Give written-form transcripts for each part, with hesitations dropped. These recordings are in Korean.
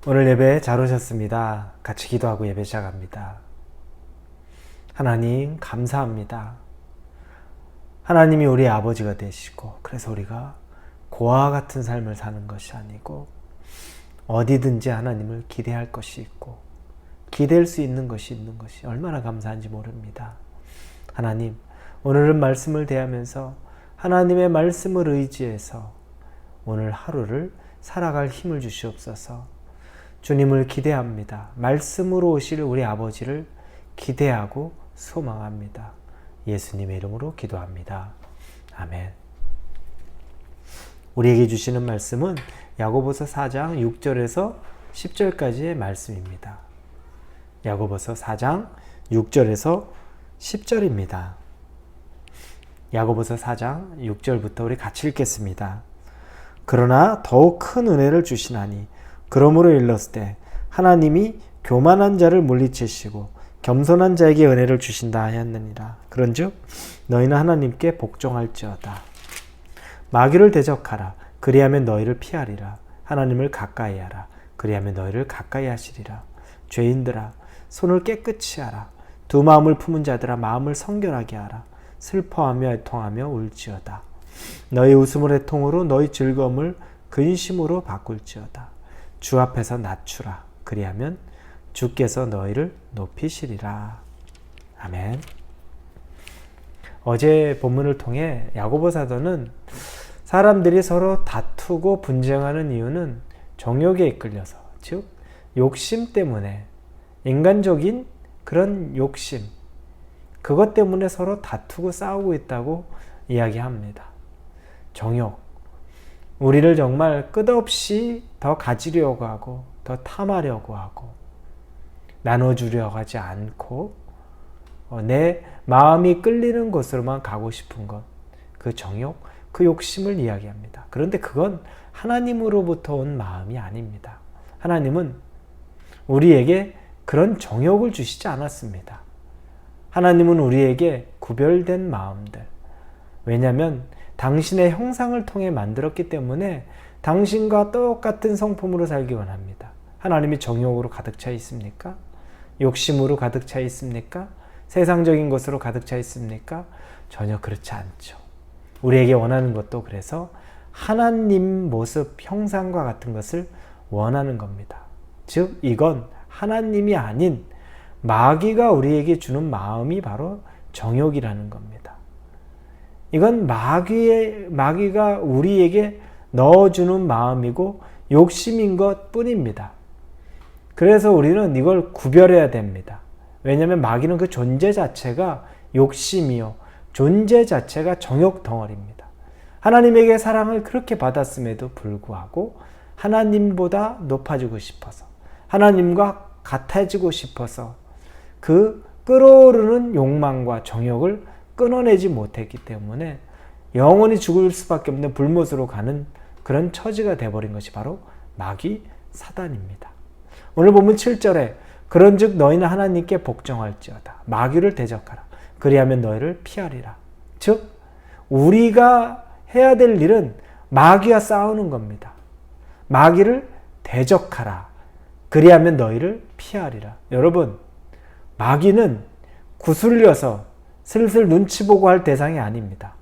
오늘 예배 잘 오셨습니다. 같이 기도하고 예배 시작합니다. 하나님 감사합니다. 하나님이 우리의 아버지가 되시고 그래서 우리가 고아와 같은 삶을 사는 것이 아니고 어디든지 하나님을 기대할 것이 있고 기댈 수 있는 것이 얼마나 감사한지 모릅니다. 하나님, 오늘은 말씀을 대하면서 하나님의 말씀을 의지해서 오늘 하루를 살아갈 힘을 주시옵소서. 주님을 기대합니다. 말씀으로 오실 우리 아버지를 기대하고 소망합니다. 예수님의 이름으로 기도합니다. 아멘. 우리에게 주시는 말씀은 야고보서 4장 6절에서 10절까지의 말씀입니다. 야고보서 4장 6절에서 10절입니다. 야고보서 4장 6절부터 우리 같이 읽겠습니다. 그러나 더욱 큰 은혜를 주시나니 그러므로 일렀을 때 하나님이 교만한 자를 물리치시고 겸손한 자에게 은혜를 주신다 하였느니라. 그런즉 너희는 하나님께 복종할지어다. 마귀를 대적하라. 그리하면 너희를 피하리라. 하나님을 가까이 하라. 그리하면 너희를 가까이 하시리라. 죄인들아, 손을 깨끗이 하라. 두 마음을 품은 자들아, 마음을 성결하게 하라. 슬퍼하며 애통하며 울지어다. 너희 웃음을 애통으로 너희 즐거움을 근심으로 바꿀지어다. 주 앞에서 낮추라. 그리하면 주께서 너희를 높이시리라. 아멘. 어제 본문을 통해 야고보 사도는 사람들이 서로 다투고 분쟁하는 이유는 정욕에 이끌려서, 즉 욕심 때문에, 인간적인 그런 욕심, 그것 때문에 서로 다투고 싸우고 있다고 이야기합니다. 정욕, 우리를 정말 끝없이 더 가지려고 하고 더 탐하려고 하고 나눠주려고 하지 않고 내 마음이 끌리는 곳으로만 가고 싶은 것, 그 정욕, 그 욕심을 이야기합니다. 그런데 그건 하나님으로부터 온 마음이 아닙니다. 하나님은 우리에게 그런 정욕을 주시지 않았습니다. 하나님은 우리에게 구별된 마음들, 왜냐하면 당신의 형상을 통해 만들었기 때문에 당신과 똑같은 성품으로 살기 원합니다. 하나님이 정욕으로 가득 차 있습니까? 욕심으로 가득 차 있습니까? 세상적인 것으로 가득 차 있습니까? 전혀 그렇지 않죠. 우리에게 원하는 것도 그래서 하나님 모습, 형상과 같은 것을 원하는 겁니다. 즉 이건 하나님이 아닌 마귀가 우리에게 주는 마음이 바로 정욕이라는 겁니다. 이건 마귀가 우리에게 넣어주는 마음이고 욕심인 것 뿐입니다. 그래서 우리는 이걸 구별해야 됩니다. 왜냐하면 마귀는 그 존재 자체가 욕심이요, 존재 자체가 정욕 덩어리입니다. 하나님에게 사랑을 그렇게 받았음에도 불구하고 하나님보다 높아지고 싶어서, 하나님과 같아지고 싶어서 그 끓어오르는 욕망과 정욕을 끊어내지 못했기 때문에 영원히 죽을 수밖에 없는 불못으로 가는 그런 처지가 되어버린 것이 바로 마귀 사단입니다. 오늘 본문 7절에 그런즉 너희는 하나님께 복종할지어다. 마귀를 대적하라. 그리하면 너희를 피하리라. 즉 우리가 해야 될 일은 마귀와 싸우는 겁니다. 마귀를 대적하라. 그리하면 너희를 피하리라. 여러분, 마귀는 구슬려서 슬슬 눈치 보고 할 대상이 아닙니다.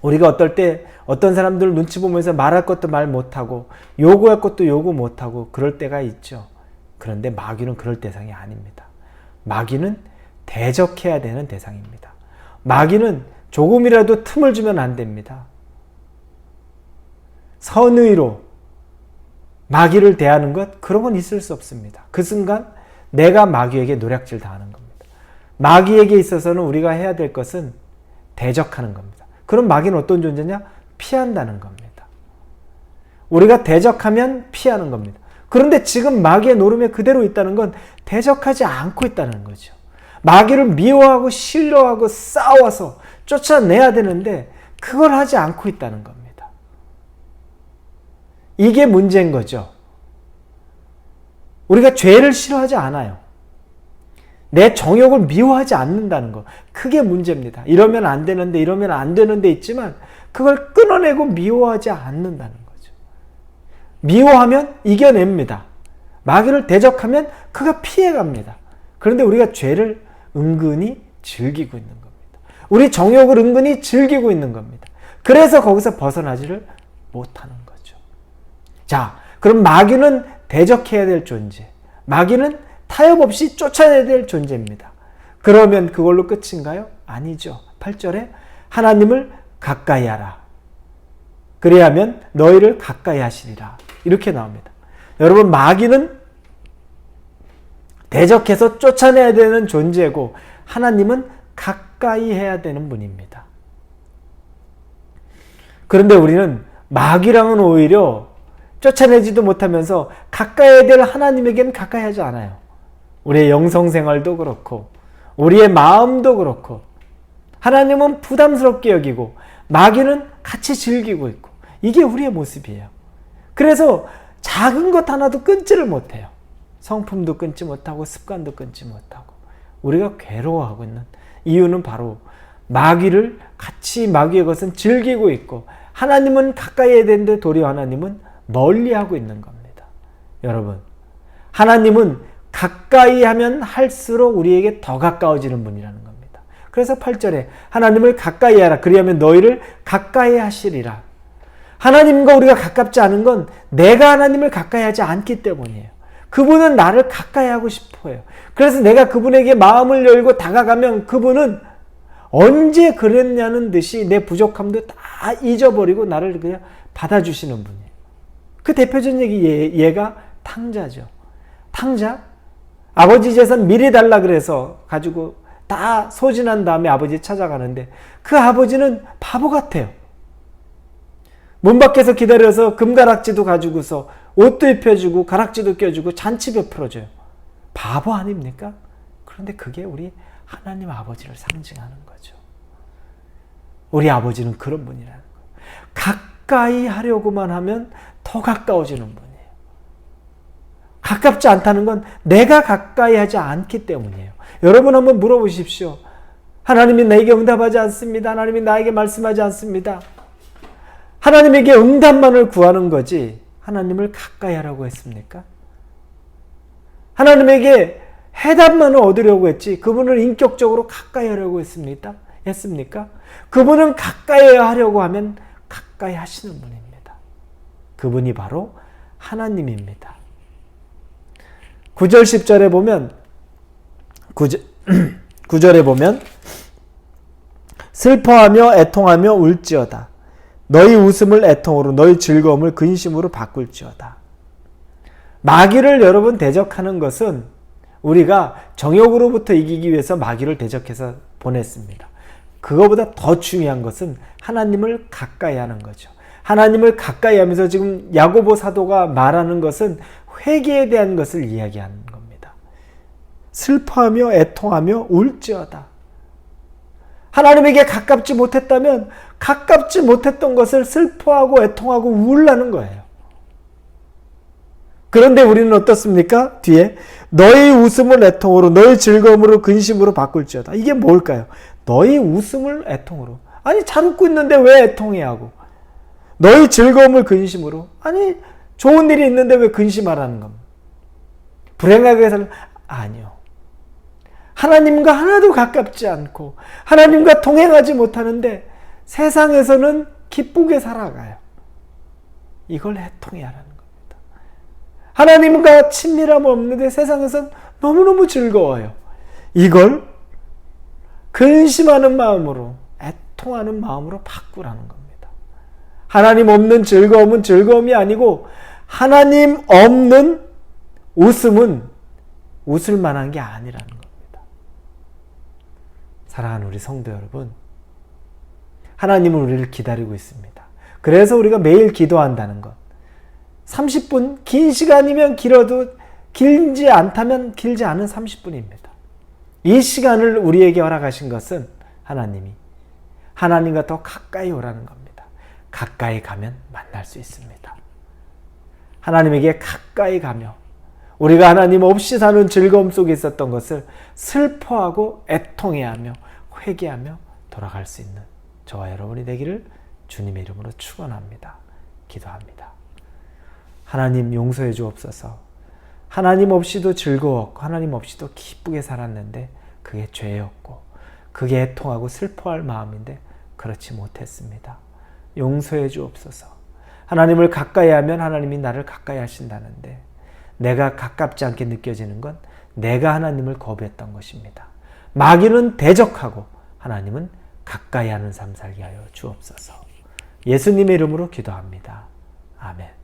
우리가 어떨 때 어떤 사람들 눈치 보면서 말할 것도 말 못하고 요구할 것도 요구 못하고 그럴 때가 있죠. 그런데 마귀는 그럴 대상이 아닙니다. 마귀는 대적해야 되는 대상입니다. 마귀는 조금이라도 틈을 주면 안 됩니다. 선의로 마귀를 대하는 것, 그런 건 있을 수 없습니다. 그 순간 내가 마귀에게 노략질 당하는 겁니다. 마귀에게 있어서는 우리가 해야 될 것은 대적하는 겁니다. 그럼 마귀는 어떤 존재냐? 피한다는 겁니다. 우리가 대적하면 피하는 겁니다. 그런데 지금 마귀의 노름에 그대로 있다는 건 대적하지 않고 있다는 거죠. 마귀를 미워하고 싫어하고 싸워서 쫓아내야 되는데 그걸 하지 않고 있다는 겁니다. 이게 문제인 거죠. 우리가 죄를 싫어하지 않아요. 내 정욕을 미워하지 않는다는 거, 그게 문제입니다. 이러면 안 되는데 있지만 그걸 끊어내고 미워하지 않는다는 거죠. 미워하면 이겨냅니다. 마귀를 대적하면 그가 피해갑니다. 그런데 우리가 죄를 은근히 즐기고 있는 겁니다. 우리 정욕을 은근히 즐기고 있는 겁니다. 그래서 거기서 벗어나지를 못하는 거죠. 자, 그럼 마귀는 대적해야 될 존재, 마귀는 타협 없이 쫓아내야 될 존재입니다. 그러면 그걸로 끝인가요? 아니죠. 8절에 하나님을 가까이 하라. 그래야면 너희를 가까이 하시리라. 이렇게 나옵니다. 여러분, 마귀는 대적해서 쫓아내야 되는 존재고 하나님은 가까이 해야 되는 분입니다. 그런데 우리는 마귀랑은 오히려 쫓아내지도 못하면서 가까이 될 하나님에게는 가까이 하지 않아요. 우리의 영성생활도 그렇고 우리의 마음도 그렇고 하나님은 부담스럽게 여기고 마귀는 같이 즐기고 있고 이게 우리의 모습이에요. 그래서 작은 것 하나도 끊지를 못해요. 성품도 끊지 못하고 습관도 끊지 못하고 우리가 괴로워하고 있는 이유는 바로 마귀를 같이 마귀의 것은 즐기고 있고 하나님은 가까이 해야 되는데 도리어 하나님은 멀리하고 있는 겁니다. 여러분, 하나님은 가까이 하면 할수록 우리에게 더 가까워지는 분이라는 겁니다. 그래서 8절에 하나님을 가까이 하라. 그리하면 너희를 가까이 하시리라. 하나님과 우리가 가깝지 않은 건 내가 하나님을 가까이 하지 않기 때문이에요. 그분은 나를 가까이 하고 싶어 해요. 그래서 내가 그분에게 마음을 열고 다가가면 그분은 언제 그랬냐는 듯이 내 부족함도 다 잊어버리고 나를 그냥 받아주시는 분이에요. 그 대표적인 얘가 탕자죠. 탕자? 아버지 재산 미리 달라 그래서 가지고 다 소진한 다음에 아버지 찾아가는데 그 아버지는 바보 같아요. 문 밖에서 기다려서 금가락지도 가지고서 옷도 입혀주고 가락지도 껴주고 잔치 베풀어줘요. 바보 아닙니까? 그런데 그게 우리 하나님 아버지를 상징하는 거죠. 우리 아버지는 그런 분이라는 거예요. 가까이 하려고만 하면 더 가까워지는 분이에요. 가깝지 않다는 건 내가 가까이 하지 않기 때문이에요. 여러분 한번 물어보십시오. 하나님이 나에게 응답하지 않습니다. 하나님이 나에게 말씀하지 않습니다. 하나님에게 응답만을 구하는 거지 하나님을 가까이 하라고 했습니까? 하나님에게 해답만을 얻으려고 했지 그분을 인격적으로 가까이 하려고 했습니까? 그분은 가까이 하려고 하면 가까이 하시는 분입니다. 그분이 바로 하나님입니다. 9절 10절에 보면 9절에 보면 슬퍼하며 애통하며 울지어다. 너희 웃음을 애통으로 너희 즐거움을 근심으로 바꿀지어다. 마귀를 여러분 대적하는 것은 우리가 정욕으로부터 이기기 위해서 마귀를 대적해서 보냈습니다. 그거보다 더 중요한 것은 하나님을 가까이 하는 거죠. 하나님을 가까이 하면서 지금 야고보 사도가 말하는 것은 회개에 대한 것을 이야기하는 겁니다. 슬퍼하며 애통하며 울지어다. 하나님에게 가깝지 못했다면 가깝지 못했던 것을 슬퍼하고 애통하고 울라는 거예요. 그런데 우리는 어떻습니까? 뒤에 너희 웃음을 애통으로 너희 즐거움으로 근심으로 바꿀지어다. 이게 뭘까요? 너희 웃음을 애통으로. 아니 잘 웃고 있는데 왜 애통해 하고. 너희 즐거움을 근심으로. 아니 좋은 일이 있는데 왜 근심하라는 겁니까? 불행하게 살면 아니요. 하나님과 하나도 가깝지 않고 하나님과 동행하지 못하는데 세상에서는 기쁘게 살아가요. 이걸 애통해야 하는 겁니다. 하나님과 친밀함 없는데 세상에서는 너무너무 즐거워요. 이걸 근심하는 마음으로 애통하는 마음으로 바꾸라는 겁니다. 하나님 없는 즐거움은 즐거움이 아니고 하나님 없는 웃음은 웃을 만한 게 아니라는 겁니다. 사랑하는 우리 성도 여러분, 하나님은 우리를 기다리고 있습니다. 그래서 우리가 매일 기도한다는 것. 30분, 긴 시간이면 길어도 길지 않다면 길지 않은 30분입니다. 이 시간을 우리에게 허락하신 것은 하나님이 하나님과 더 가까이 오라는 겁니다. 가까이 가면 만날 수 있습니다. 하나님에게 가까이 가며 우리가 하나님 없이 사는 즐거움 속에 있었던 것을 슬퍼하고 애통해하며 회개하며 돌아갈 수 있는 저와 여러분이 되기를 주님의 이름으로 축원합니다. 기도합니다. 하나님 용서해 주옵소서. 하나님 없이도 즐거웠고 하나님 없이도 기쁘게 살았는데 그게 죄였고 그게 애통하고 슬퍼할 마음인데 그렇지 못했습니다. 용서해 주옵소서. 하나님을 가까이 하면 하나님이 나를 가까이 하신다는데 내가 가깝지 않게 느껴지는 건 내가 하나님을 거부했던 것입니다. 마귀는 대적하고 하나님은 가까이 하는 삶 살게 하여 주옵소서. 예수님의 이름으로 기도합니다. 아멘.